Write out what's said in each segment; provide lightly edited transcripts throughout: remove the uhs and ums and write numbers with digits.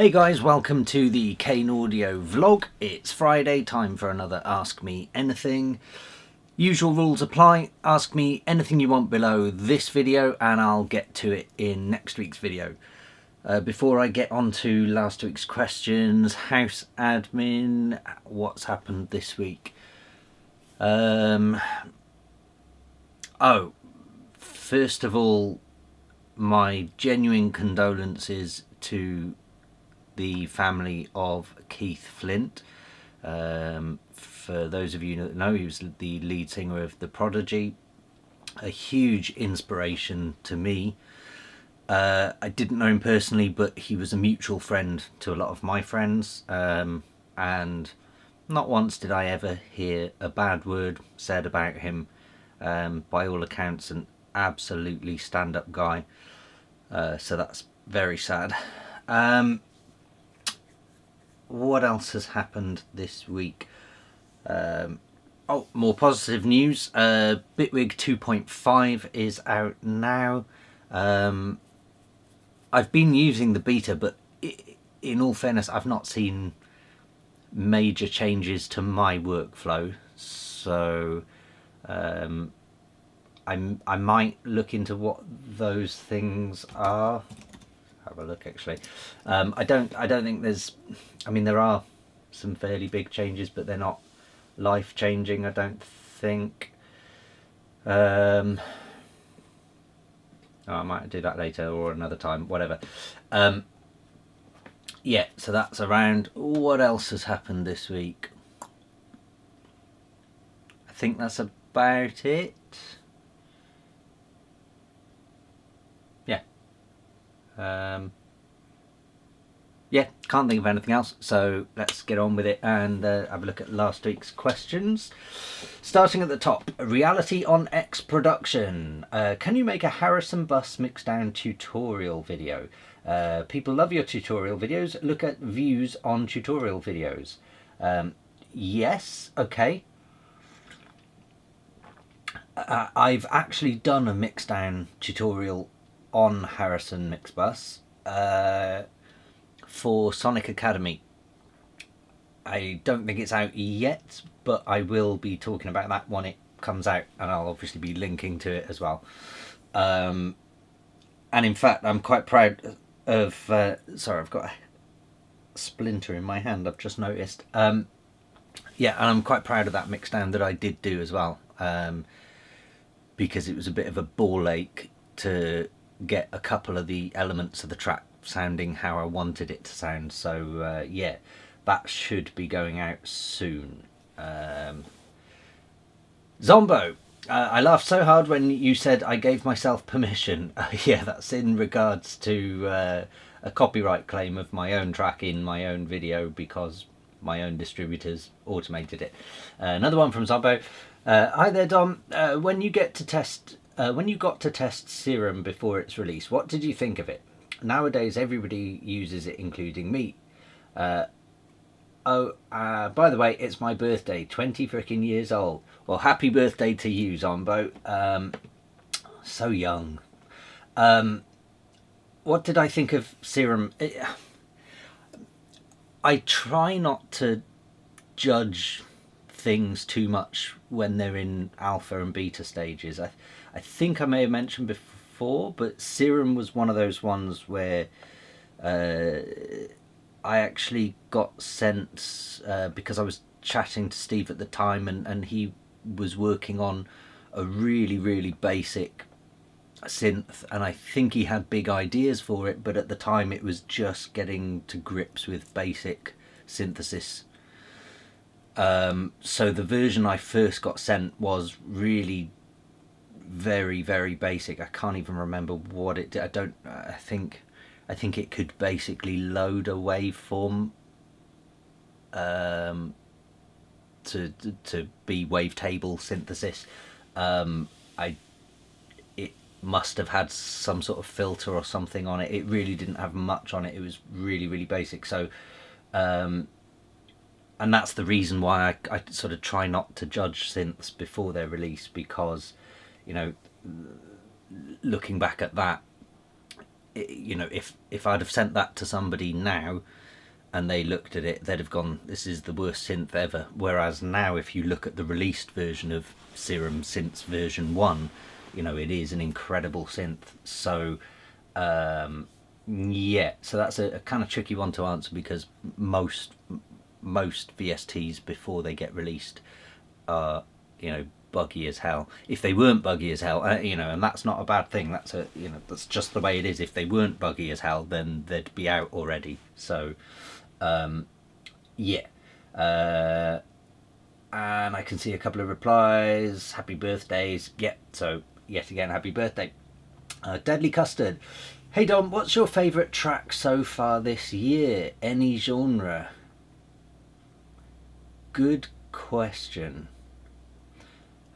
Hey guys, welcome to the Kane Audio vlog. It's Friday, time for another Ask Me Anything. Usual rules apply. Ask me anything you want below this video and I'll get to it in next week's video. Before I get on to last week's questions, house admin, what's happened this week? First of all, my genuine condolences to the family of Keith Flint. For those of you that know, he was the lead singer of The Prodigy, a huge inspiration to me. I didn't know him personally, but he was a mutual friend to a lot of my friends, and not once did I ever hear a bad word said about him. By all accounts, an absolutely stand-up guy, so that's very sad. What else has happened this week? More positive news. Bitwig 2.5 is out now. I've been using the beta, but in all fairness, I've not seen major changes to my workflow. So I might look into what those things are. Have a look actually. I don't think there's, I mean, there are some fairly big changes, but they're not life changing, I don't think. I might do that later or another time, whatever. Yeah, so that's around. What else has happened this week? I think that's about it. Yeah, can't think of anything else, so let's get on with it and have a look at last week's questions. Starting at the top, reality on X production. Can you make a Harrison bus mixdown tutorial video? People love your tutorial videos. Look at views on tutorial videos. Yes, okay. I've actually done a mixdown tutorial on Harrison mix bus for Sonic Academy. I don't think it's out yet, but I will be talking about that when it comes out, and I'll obviously be linking to it as well. And in fact, I'm quite proud of sorry, I've got a splinter in my hand, I've just noticed. Yeah, and I'm quite proud of that mixdown that I did do as well, because it was a bit of a ball ache to get a couple of the elements of the track sounding how I wanted it to sound. So yeah, that should be going out soon. Zombo, I laughed so hard when you said I gave myself permission. Yeah, that's in regards to a copyright claim of my own track in my own video because my own distributors automated it. Another one from Zombo. Hi there, Dom. When you got to test Serum before its release, what did you think of it? Nowadays, everybody uses it, including me. By the way, it's my birthday, 20 freaking years old. Well, happy birthday to you, Zombo. So young. What did I think of Serum? I try not to judge things too much when they're in alpha and beta stages. I think I may have mentioned before, but Serum was one of those ones where I actually got sent, because I was chatting to Steve at the time, and he was working on a really basic synth, and I think he had big ideas for it, but at the time it was just getting to grips with basic synthesis. So the version I first got sent was really very basic. I can't even remember what it did. I think it could basically load a waveform to be wavetable synthesis. It must have had some sort of filter or something on it. It really didn't have much on it. It was really basic. So and that's the reason why I sort of try not to judge synths before they're released, because, you know, looking back at that, you know, if I'd have sent that to somebody now and they looked at it, they'd have gone, this is the worst synth ever. Whereas now, if you look at the released version of Serum Synths version 1, you know, it is an incredible synth. So yeah, so that's a kind of tricky one to answer, because most VSTs before they get released are, you know, buggy as hell. If they weren't buggy as hell, you know, and that's not a bad thing, that's a, you know, that's just the way it is. If they weren't buggy as hell, then they'd be out already. So yeah, and I can see a couple of replies. Happy birthdays. Yep, so yet again, happy birthday. Deadly Custard. Hey Dom, what's your favourite track so far this year? Any genre? Good question.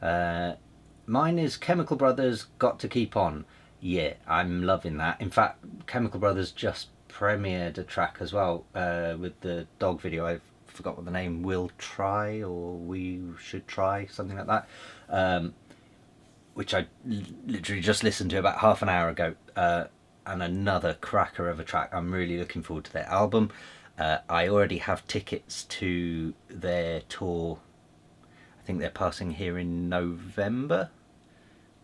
Mine is Chemical Brothers, Got to Keep On. Yeah, I'm loving that. In fact, Chemical Brothers just premiered a track as well, with the dog video. I forgot what the name, Will Try, or We Should Try, something like that, which I literally just listened to about half an hour ago, and another cracker of a track. I'm really looking forward to their album. I already have tickets to their tour. I think they're passing here in November.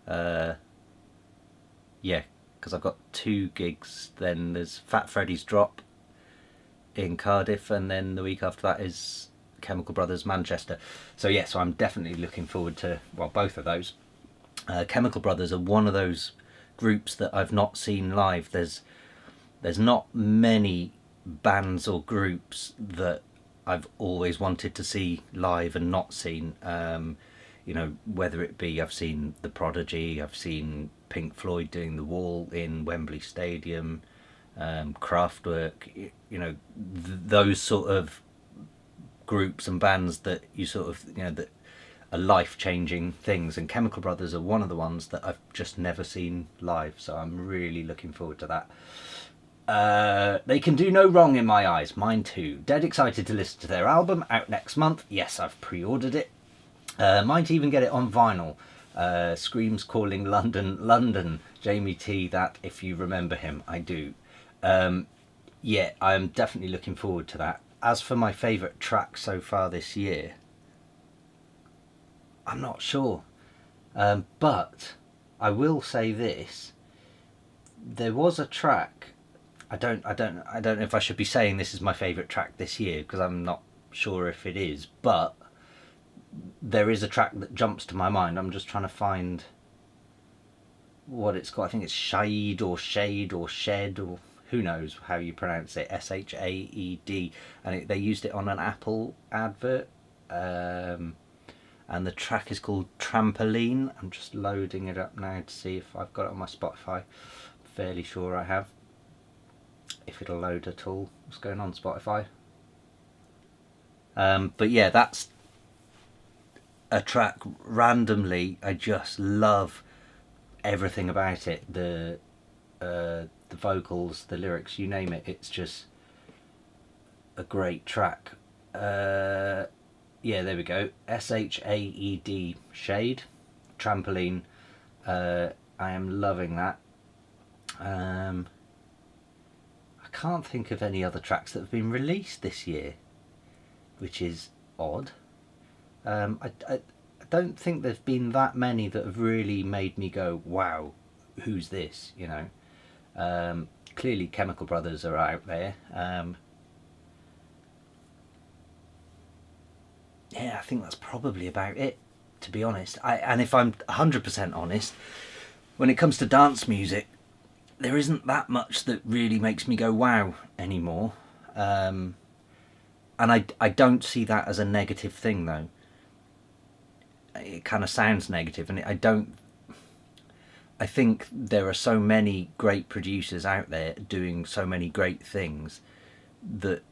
Yeah, because I've got 2 gigs. Then there's Fat Freddy's Drop in Cardiff, and then the week after that is Chemical Brothers Manchester. So yeah, so I'm definitely looking forward to, well, both of those. Chemical Brothers are one of those groups that I've not seen live. There's not many bands or groups that I've always wanted to see live and not seen. You know, whether it be, I've seen The Prodigy, I've seen Pink Floyd doing The Wall in Wembley Stadium, Kraftwerk, you know, those sort of groups and bands that you sort of, you know, that are life-changing things, and Chemical Brothers are one of the ones that I've just never seen live, so I'm really looking forward to that. They can do no wrong in my eyes. Mine too. Dead excited to listen to their album, out next month. Yes, I've pre-ordered it. Might even get it on vinyl. Screams Calling London, London. Jamie T, that, if you remember him. I do. Yeah, I'm definitely looking forward to that. As for my favourite track so far this year, I'm not sure. But I will say this. There was a track, I don't know if I should be saying this is my favourite track this year, because I'm not sure if it is, but there is a track that jumps to my mind. I'm just trying to find what it's called. I think it's Shade or Shade or Shed, or who knows how you pronounce it, Shaed, and they used it on an Apple advert, and the track is called Trampoline. I'm just loading it up now to see if I've got it on my Spotify. Fairly sure I have, if it'll load at all. What's going on, Spotify? But yeah, that's a track. Randomly, I just love everything about it. The vocals, the lyrics, you name it. It's just a great track. Yeah, there we go. Shaed, Shade, Trampoline. I am loving that. I can't think of any other tracks that have been released this year, which is odd. I don't think there's been that many that have really made me go, wow, who's this, you know. Clearly Chemical Brothers are out there. Yeah, I think that's probably about it, to be honest. And if I'm 100% honest, when it comes to dance music, there isn't that much that really makes me go wow anymore. And I don't see that as a negative thing, though. It kind of sounds negative, and I think there are so many great producers out there doing so many great things that,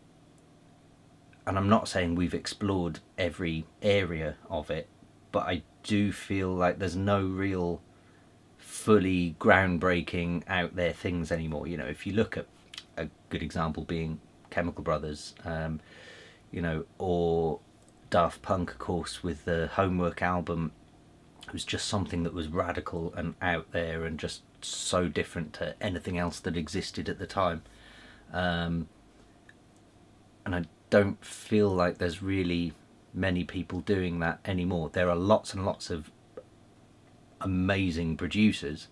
and I'm not saying we've explored every area of it, but I do feel like there's no real fully groundbreaking out there things anymore. You know, if you look at a good example being Chemical Brothers, you know, or Daft Punk, of course, with the Homework album, it was just something that was radical and out there and just so different to anything else that existed at the time. And I don't feel like there's really many people doing that anymore. There are lots and lots of amazing producers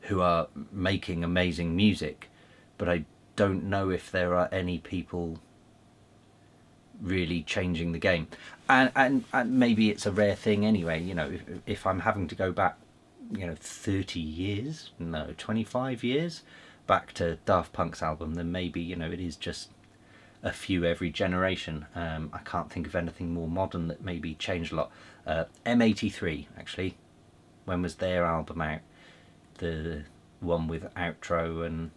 who are making amazing music, but I don't know if there are any people really changing the game. And maybe it's a rare thing anyway. You know, if I'm having to go back, you know, 30 years, no, 25 years back to Daft Punk's album, then maybe, you know, it is just a few every generation. I can't think of anything more modern that maybe changed a lot. M83, actually, when was their album out? The one with outro and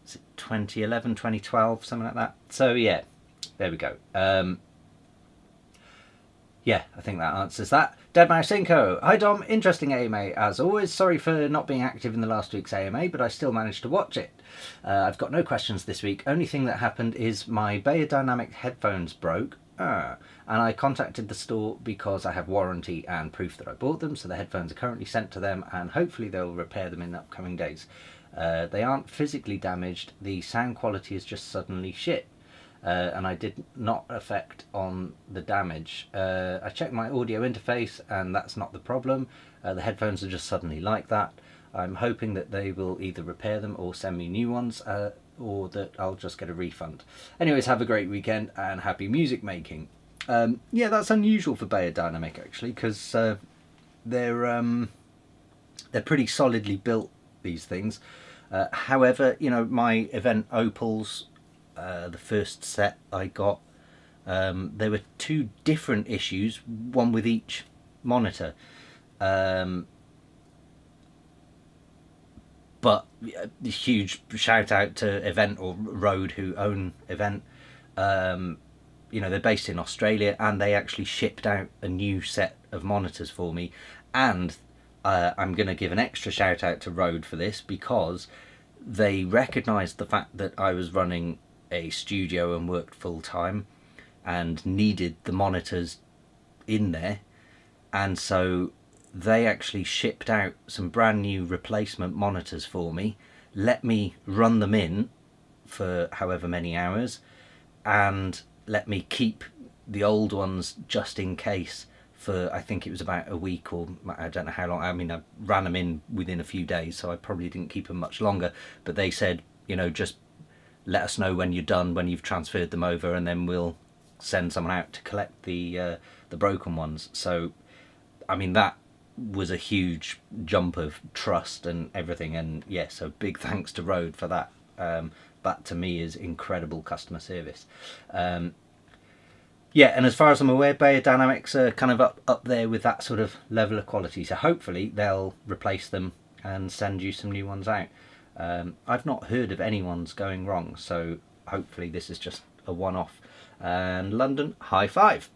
is it 2011, 2012, something like that? So yeah, there we go. Yeah, I think that answers that. Deadmouse5. Hi Dom, interesting AMA as always. Sorry for not being active in the last week's AMA, but I still managed to watch it. I've got no questions this week. Only thing that happened is my Beyerdynamic headphones broke. And I contacted the store because I have warranty and proof that I bought them, so the headphones are currently sent to them and hopefully they'll repair them in the upcoming days. They aren't physically damaged, the sound quality is just suddenly shit. And I did not affect on the damage. I checked my audio interface and that's not the problem. The headphones are just suddenly like that. I'm hoping that they will either repair them or send me new ones, or that I'll just get a refund. Anyways, have a great weekend and happy music making. Yeah, that's unusual for Beyerdynamic actually, because they're pretty solidly built, these things. However, you know, my event Opals, the first set I got, there were two different issues, one with each monitor. But a huge shout out to Event, or Rode, who own Event. You know, they're based in Australia and they actually shipped out a new set of monitors for me. And I'm going to give an extra shout out to Rode for this, because they recognised the fact that I was running a studio and worked full time and needed the monitors in there, and so they actually shipped out some brand new replacement monitors for me, let me run them in for however many hours, and let me keep the old ones just in case for, I think it was about a week, or I don't know how long. I mean, I ran them in within a few days, so I probably didn't keep them much longer, but they said, you know, just let us know when you're done, when you've transferred them over, and then we'll send someone out to collect the broken ones. So, I mean, that was a huge jump of trust and everything, and yeah, so big thanks to Rode for that. That to me is incredible customer service. Yeah, and as far as I'm aware, Beyerdynamics are kind of up there with that sort of level of quality, so hopefully they'll replace them and send you some new ones out. I've not heard of anyone's going wrong, so hopefully this is just a one-off. And London, high five.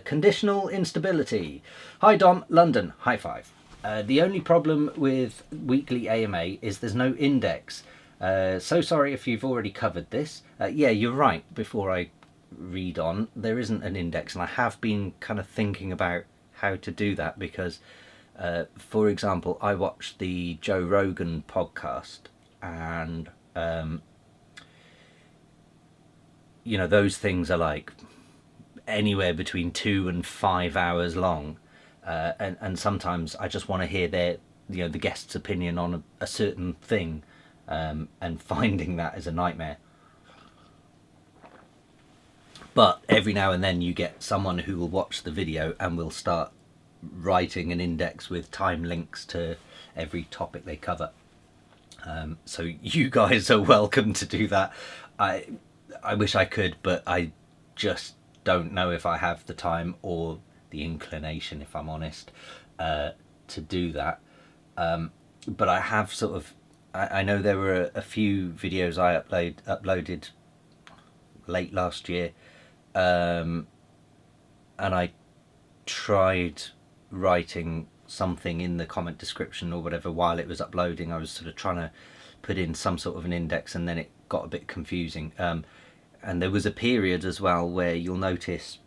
Conditional instability. Hi Dom, London, high five. The only problem with weekly AMA is there's no index. So sorry if you've already covered this. Yeah, you're right. Before I read on, there isn't an index, and I have been kind of thinking about how to do that, because for example, I watched the Joe Rogan podcast, and you know, those things are like anywhere between 2 and 5 hours long, and sometimes I just want to hear their, you know, the guest's opinion on a certain thing, and finding that is a nightmare. But every now and then you get someone who will watch the video and will start writing an index with time links to every topic they cover. So you guys are welcome to do that. I wish I could, but I just don't know if I have the time or the inclination, if I'm honest, to do that. But I have sort of, I know there were a few videos I uploaded late last year, and I tried writing something in the comment description or whatever while it was uploading. I was sort of trying to put in some sort of an index, and then it got a bit confusing. And there was a period as well where you'll notice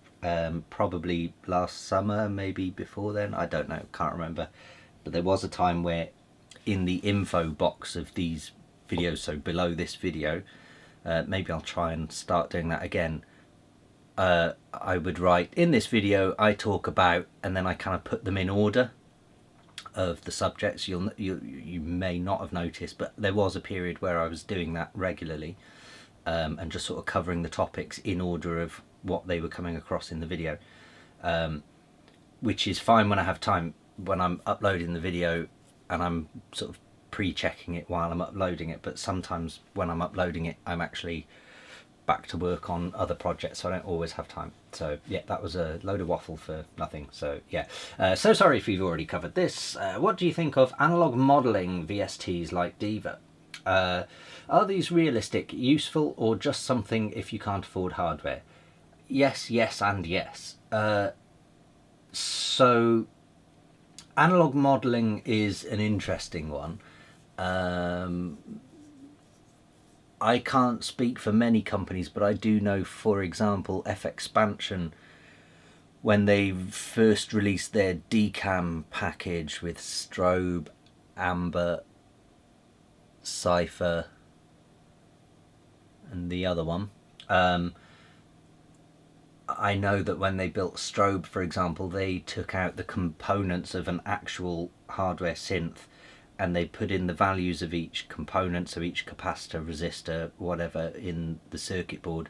probably last summer, maybe before then, I don't know, can't remember. But there was a time where in the info box of these videos, so below this video, maybe I'll try and start doing that again, I would write, in this video I talk about, and then I kind of put them in order of the subjects. You may not have noticed, but there was a period where I was doing that regularly, and just sort of covering the topics in order of what they were coming across in the video, which is fine when I have time, when I'm uploading the video and I'm sort of pre-checking it while I'm uploading it. But sometimes when I'm uploading it, I'm actually back to work on other projects, so I don't always have time. So yeah, that was a load of waffle for nothing. So yeah, so sorry if you've already covered this. What do you think of analog modeling VSTs like Diva? Are these realistic, useful, or just something if you can't afford hardware? Yes, yes, and yes. So analog modeling is an interesting one. I can't speak for many companies, but I do know, for example, FXpansion, when they first released their DCAM package with strobe, amber, cipher, and the other one. I know that when they built strobe, for example, they took out the components of an actual hardware synth, and they put in the values of each component, so each capacitor, resistor, whatever, in the circuit board,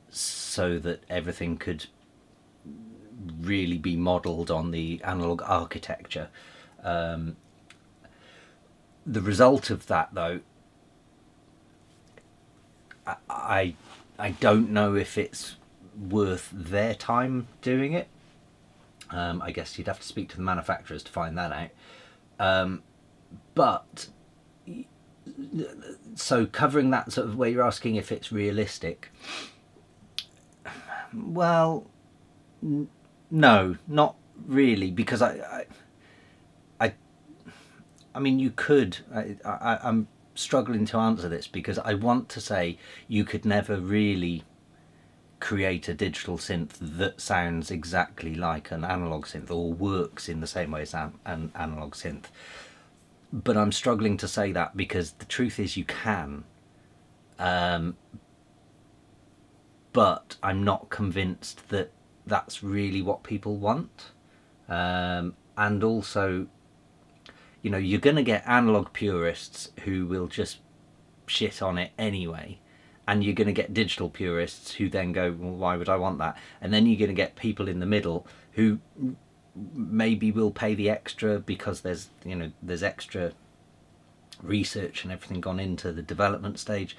so that everything could really be modelled on the analog architecture. The result of that, though, I don't know if it's worth their time doing it. I guess you'd have to speak to the manufacturers to find that out. But so covering that sort of where you're asking if it's realistic, well, no, not really, because I mean, you could. I'm struggling to answer this because I want to say you could never really create a digital synth that sounds exactly like an analog synth or works in the same way as an analog synth. But I'm struggling to say that because the truth is you can. But I'm not convinced that that's really what people want. And also, you know, you're going to get analog purists who will just shit on it anyway. And you're going to get digital purists who then go, well, why would I want that? And then you're going to get people in the middle who maybe will pay the extra because there's, you know, there's extra research and everything gone into the development stage.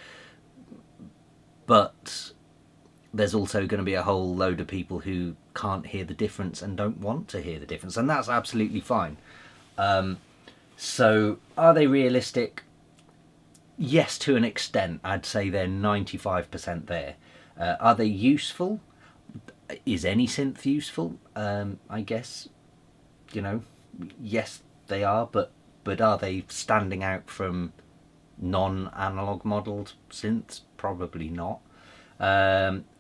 But there's also going to be a whole load of people who can't hear the difference and don't want to hear the difference. And that's absolutely fine. So are they realistic? Yes, to an extent. I'd say they're 95% there. Are they useful? Is any synth useful? I guess, you know, yes they are, but are they standing out from non-analog modelled synths? Probably not.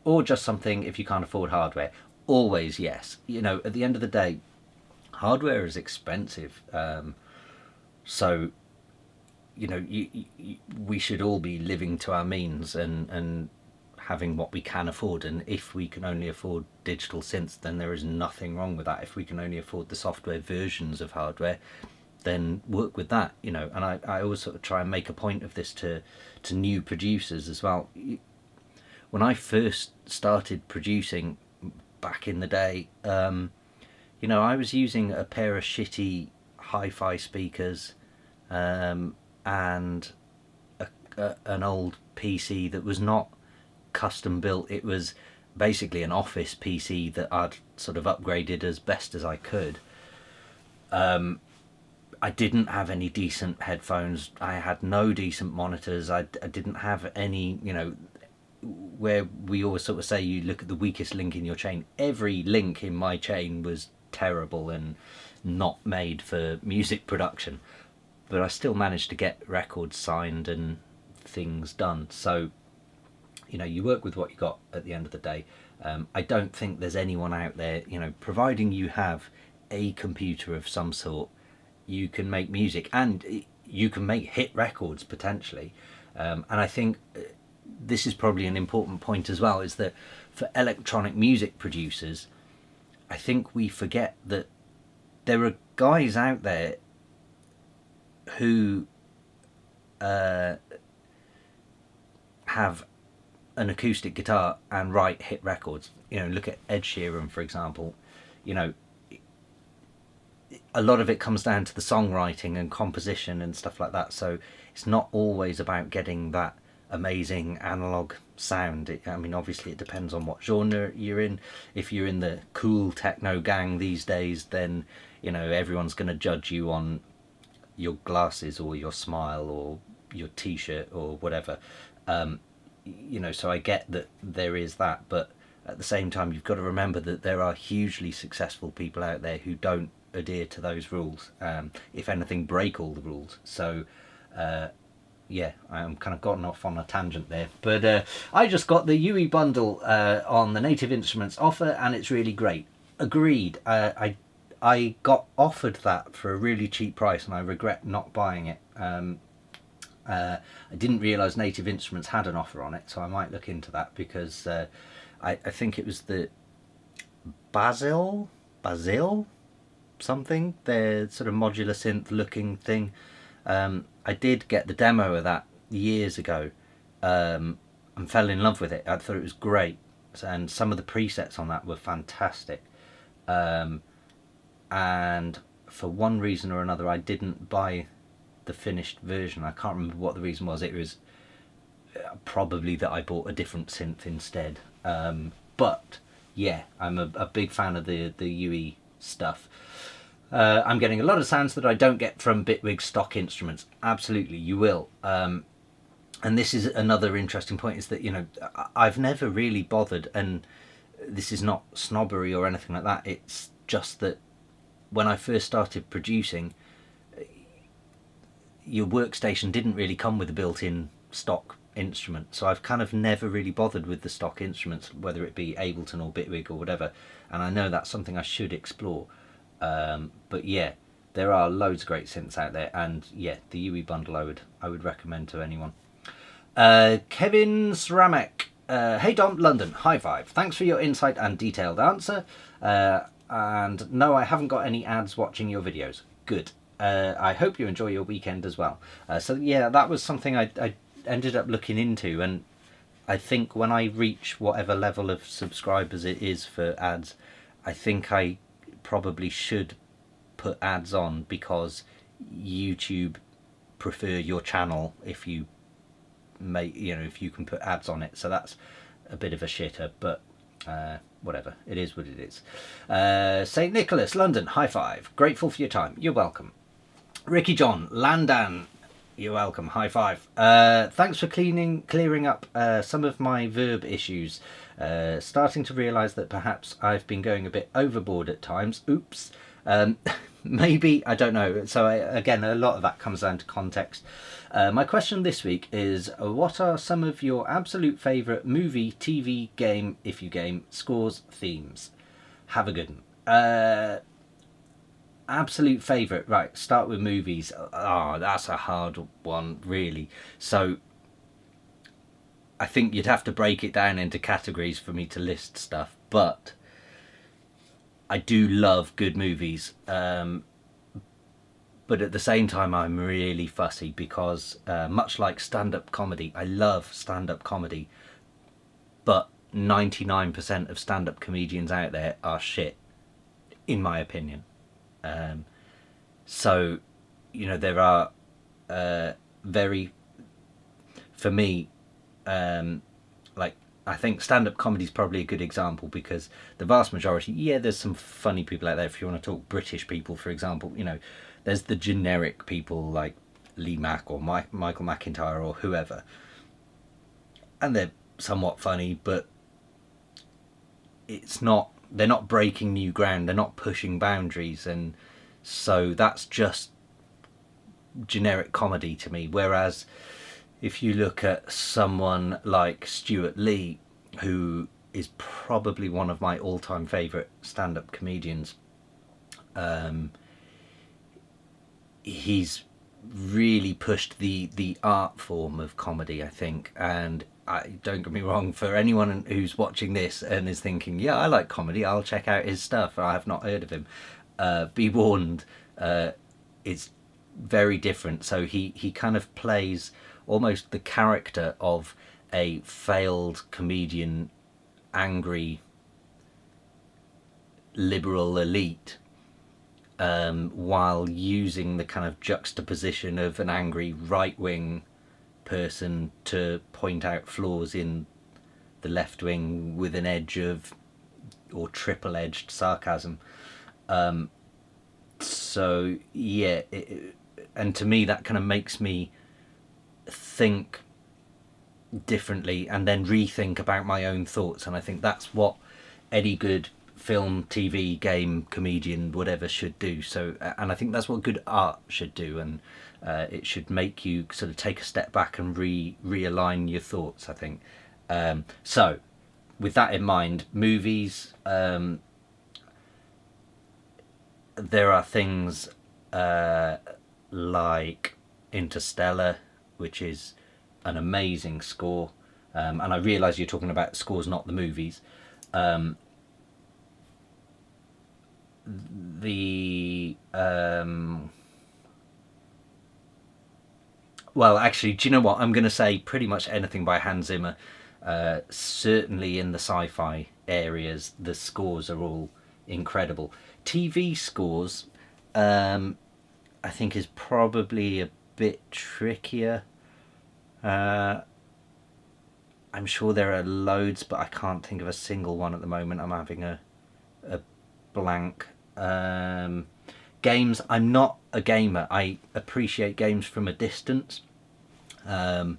Or just something if you can't afford hardware. Always yes. You know, at the end of the day, hardware is expensive. So, you know, we should all be living to our means and having what we can afford. And if we can only afford digital synths, then there is nothing wrong with that. If we can only afford the software versions of hardware, then work with that, you know. And I always sort of try and make a point of this to new producers as well. When I first started producing back in the day, you know, I was using a pair of shitty hi-fi speakers and an old PC that was not custom built. It was basically an office PC that I'd sort of upgraded as best as I could. I didn't have any decent headphones. I had no decent monitors. I didn't have any, you know, where we always sort of say you look at the weakest link in your chain. Every link in my chain was terrible and not made for music production. But I still managed to get records signed and things done. So, you know, you work with what you got at the end of the day. I don't think there's anyone out there, you know, providing you have a computer of some sort, you can make music, and you can make hit records potentially. And I think this is probably an important point as well, is that for electronic music producers, I think we forget that there are guys out there who have an acoustic guitar and write hit records. You know, look at Ed Sheeran, for example. You know, a lot of it comes down to the songwriting and composition and stuff like that. So it's not always about getting that amazing analog sound. I mean, obviously it depends on what genre you're in. If you're in the cool techno gang these days, then, you know, everyone's going to judge you on your glasses or your smile or your t-shirt or whatever. You know, so I get that there is that, but at the same time you've got to remember that there are hugely successful people out there who don't adhere to those rules, if anything break all the rules. So yeah, I'm kind of gotten off on a tangent there, but I just got the UE bundle on the Native Instruments offer, and it's really great. Agreed. I got offered that for a really cheap price, and I regret not buying it. I didn't realise Native Instruments had an offer on it, so I might look into that, because I think it was the Basil something, their sort of modular synth looking thing. I did get the demo of that years ago, and fell in love with it. I thought it was great, and some of the presets on that were fantastic. And for one reason or another I didn't buy the finished version. I can't remember what the reason was. It was probably that I bought a different synth instead. But yeah, I'm a big fan of the UE stuff. I'm getting a lot of sounds that I don't get from Bitwig's stock instruments. Absolutely, you will. And this is another interesting point, is that, you know, I've never really bothered, and this is not snobbery or anything like that, it's just that when I first started producing, your workstation didn't really come with a built-in stock instrument, so I've kind of never really bothered with the stock instruments, whether it be Ableton or Bitwig or whatever, and I know that's something I should explore. But yeah, there are loads of great synths out there, and yeah, the UE bundle I would recommend to anyone. Kevin Sramek, hey Dom, London, high five. Thanks for your insight and detailed answer. And no, I haven't got any ads watching your videos. Good. I hope you enjoy your weekend as well. So yeah, that was something I ended up looking into, and I think when I reach whatever level of subscribers it is for ads, I think I probably should put ads on, because YouTube prefer your channel if you make, you know, if you can put ads on it. So that's a bit of a shitter, but whatever, it is what it is. St. Nicholas, London, high five. Grateful for your time. You're welcome. Ricky John, Landan, you're welcome. High five. Thanks for clearing up some of my verb issues. Starting to realise that perhaps I've been going a bit overboard at times. Oops. Maybe, I don't know. So again, a lot of that comes down to context. My question this week is, what are some of your absolute favourite movie, TV, game, if you game, scores, themes? Have a good one. Absolute favourite, right, start with movies. Oh, that's a hard one, really. So I think you'd have to break it down into categories for me to list stuff, but I do love good movies. But at the same time, I'm really fussy, because much like stand-up comedy, I love stand-up comedy, but 99% of stand-up comedians out there are shit, in my opinion. So, you know, there are very, for me, like, I think stand-up comedy is probably a good example, because the vast majority, yeah, there's some funny people out there. If you want to talk British people, for example, you know, there's the generic people like Lee Mack or Michael McIntyre or whoever, and they're somewhat funny, but it's not, they're not breaking new ground, they're not pushing boundaries, and so that's just generic comedy to me. Whereas if you look at someone like Stuart Lee, who is probably one of my all-time favourite stand-up comedians. He's really pushed the art form of comedy, I think, and don't get me wrong, for anyone who's watching this and is thinking, yeah, I like comedy, I'll check out his stuff, I have not heard of him, be warned, it's very different. So he kind of plays almost the character of a failed comedian, angry liberal elite, while using the kind of juxtaposition of an angry right-wing person to point out flaws in the left wing with an edge of, or triple-edged sarcasm. So yeah, and to me that kind of makes me think differently and then rethink about my own thoughts, and I think that's what any good film, TV, game, comedian, whatever should do. So, and I think that's what good art should do, and it should make you sort of take a step back and realign your thoughts, I think. So with that in mind, movies, there are things like Interstellar, which is an amazing score, and I realise you're talking about scores, not the movies. Well, actually, do you know what? I'm going to say pretty much anything by Hans Zimmer. Certainly in the sci-fi areas, the scores are all incredible. TV scores, I think, is probably a bit trickier. I'm sure there are loads, but I can't think of a single one at the moment. I'm having a blank. Games, I'm not a gamer. I appreciate games from a distance. I've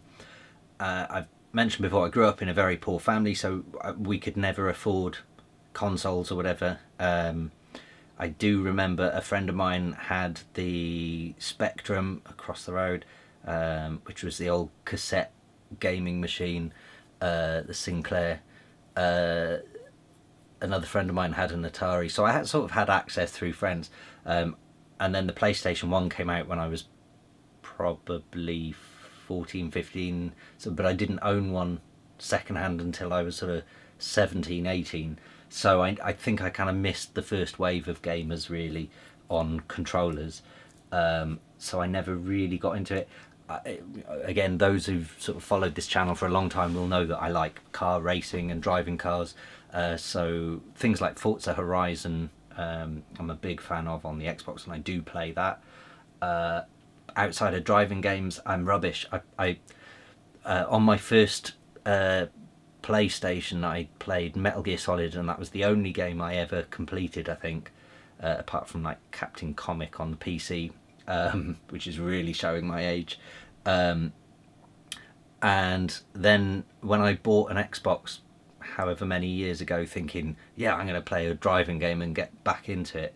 mentioned before, I grew up in a very poor family, so we could never afford consoles or whatever. I do remember a friend of mine had the Spectrum across the road, which was the old cassette gaming machine, the Sinclair. Another friend of mine had an Atari, so I had sort of had access through friends. And then the PlayStation 1 came out when I was probably 14, 15, so, but I didn't own one secondhand until I was sort of 17, 18. So I think I kind of missed the first wave of gamers really on controllers. So I never really got into it. Again, those who've sort of followed this channel for a long time will know that I like car racing and driving cars. So things like Forza Horizon, I'm a big fan of on the Xbox, and I do play that. Outside of driving games, I'm rubbish. I on my first PlayStation, I played Metal Gear Solid, and that was the only game I ever completed, I think, apart from like Captain Comic on the PC, which is really showing my age. And then when I bought an Xbox however many years ago, thinking, yeah, I'm going to play a driving game and get back into it,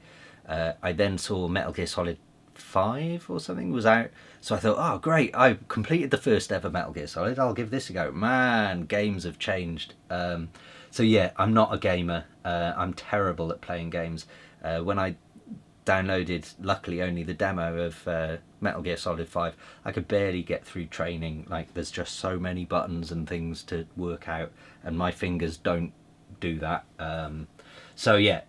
I then saw Metal Gear Solid 5 or something was out, so I thought, oh great, I completed the first ever Metal Gear Solid, I'll give this a go. Man, games have changed. So yeah, I'm not a gamer. I'm terrible at playing games. When I downloaded, luckily, only the demo of Metal Gear Solid 5, I could barely get through training. Like, there's just so many buttons and things to work out, and my fingers don't do that. So yeah,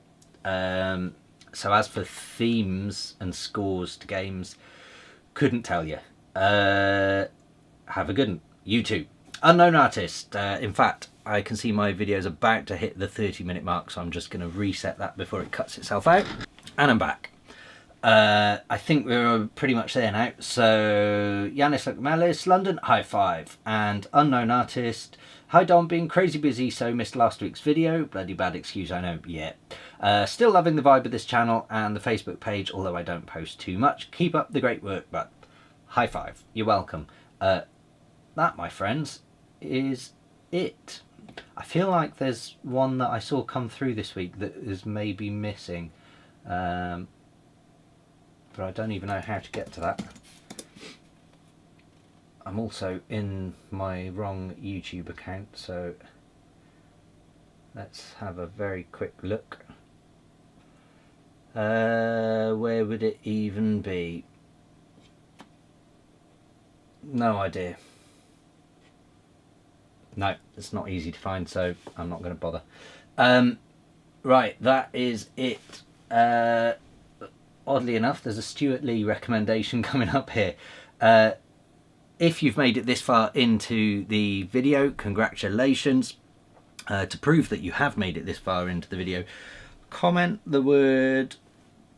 so as for themes and scores to games, couldn't tell you. Have a good one. You too. Unknown artist. In fact, I can see my video's about to hit the 30-minute mark, so I'm just going to reset that before it cuts itself out. And I'm back. I think we're pretty much there now. So, Yanis Lukmalis, London, high five. And unknown artist, hi Dom, being crazy busy, so missed last week's video. Bloody bad excuse, I know, yeah. Still loving the vibe of this channel and the Facebook page, although I don't post too much. Keep up the great work, but high five. You're welcome. That, my friends, is it. I feel like there's one that I saw come through this week that is maybe missing. But I don't even know how to get to that. I'm also in my wrong YouTube account, so Let's have a very quick look. Where would it even be? No idea. No, it's not easy to find, so I'm not going to bother. Right, that is it. Oddly enough, there's a Stuart Lee recommendation coming up here. If you've made it this far into the video, congratulations. To prove that you have made it this far into the video, comment the word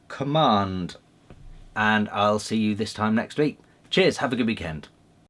command, and I'll see you this time next week. Cheers, have a good weekend.